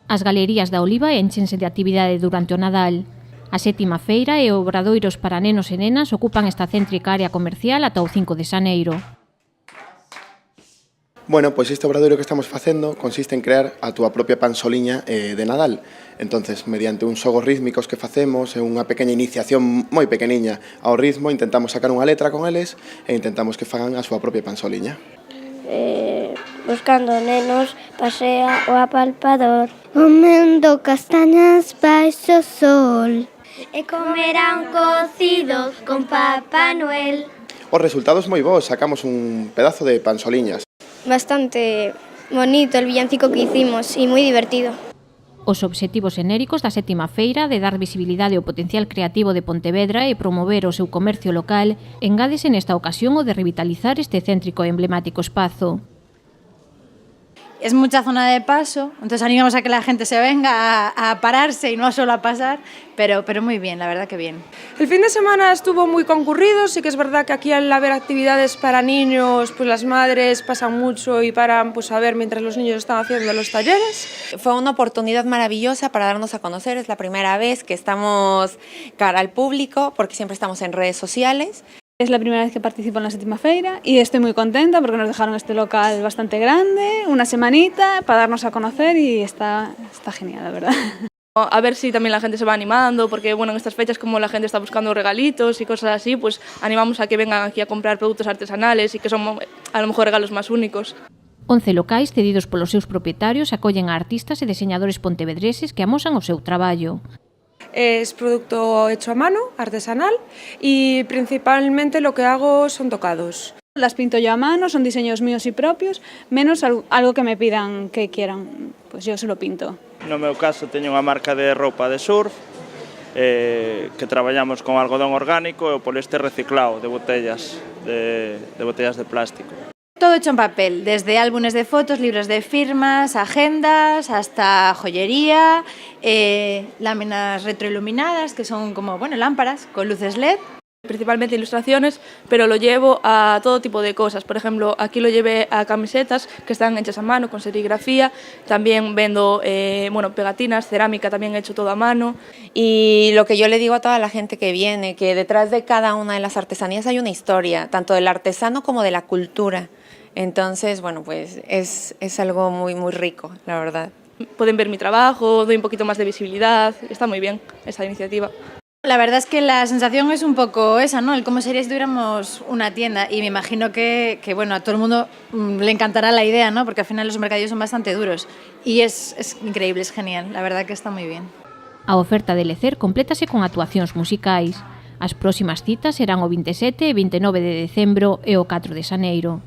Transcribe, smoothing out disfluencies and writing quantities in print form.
As galerías da Oliva énchense de actividade durante o Nadal. A 7ª feira e obradoiros para nenos e nenas ocupan esta céntrica área comercial ata o 5 de xaneiro. Bueno, pois este obradoiro que estamos facendo consiste en crear a túa propia pansoliña de Nadal. Entonces, mediante uns xogos rítmicos que facemos e unha pequena iniciación moi pequeniña ao ritmo, intentamos sacar unha letra con eles e intentamos que fagan a súa propia pansoliña. Buscando nenos, pasea o apalpador, comendo castañas baixo sol, e comerán cocidos con Papá Noel. Os resultados moi bons, sacamos un pedazo de pansoliñas. Bastante bonito el villancico que hicimos y muy divertido. Os obxectivos xenéricos da 7ª feira de dar visibilidade ao potencial creativo de Pontevedra e promover o seu comercio local engádese nesta ocasión o de revitalizar este céntrico e emblemático espazo. Es mucha zona de paso, entonces animamos a que la gente se venga a pararse y no solo a pasar, pero muy bien, la verdad que bien. El fin de semana estuvo muy concurrido, sí que es verdad que aquí al haber actividades para niños, pues las madres pasan mucho y paran pues a ver mientras los niños están haciendo los talleres. Fue una oportunidad maravillosa para darnos a conocer, es la primera vez que estamos cara al público, porque siempre estamos en redes sociales. Es la primera vez que participo en la 7ª feira y estoy muy contenta porque nos dejaron este local bastante grande, una semanita para darnos a conocer y está genial, la verdad. A ver si también la gente se va animando, porque bueno, en estas fechas como la gente está buscando regalitos y cosas así, pues animamos a que vengan aquí a comprar productos artesanales y que son a lo mejor regalos más únicos. 11 locais cedidos polos seus propietarios acollen a artistas e deseñadores pontevedreses que amosan o seu traballo. Es producto hecho a mano, artesanal, y principalmente lo que hago son tocados. Las pinto yo a mano, son diseños míos y propios, menos algo que me pidan que quieran, pues yo se lo pinto. No meu caso teño unha marca de roupa de surf, que traballamos con algodón orgánico e o poliéster reciclado de botellas de plástico. Todo hecho en papel, desde álbumes de fotos, libros de firmas, agendas, hasta joyería, láminas retroiluminadas, que son como lámparas con luces LED. Principalmente ilustraciones, pero lo llevo a todo tipo de cosas. Por ejemplo, aquí lo llevé a camisetas que están hechas a mano, con serigrafía. También vendo pegatinas, cerámica también hecho todo a mano. Y lo que yo le digo a toda la gente que viene, que detrás de cada una de las artesanías hay una historia, tanto del artesano como de la cultura. Entonces, bueno, pues es algo muy, muy rico, la verdad. Pueden ver mi trabajo, doy un poquito más de visibilidad, está muy bien esta iniciativa. La verdad es que la sensación es un poco esa, ¿no? El cómo sería si tuviéramos una tienda y me imagino que a todo el mundo le encantará la idea, ¿no? Porque al final los mercadillos son bastante duros y es increíble, es genial, la verdad que está muy bien. A oferta de Lecer complétase con actuacións musicais. As próximas citas serán o 27 e 29 de decembro e o 4 de xaneiro.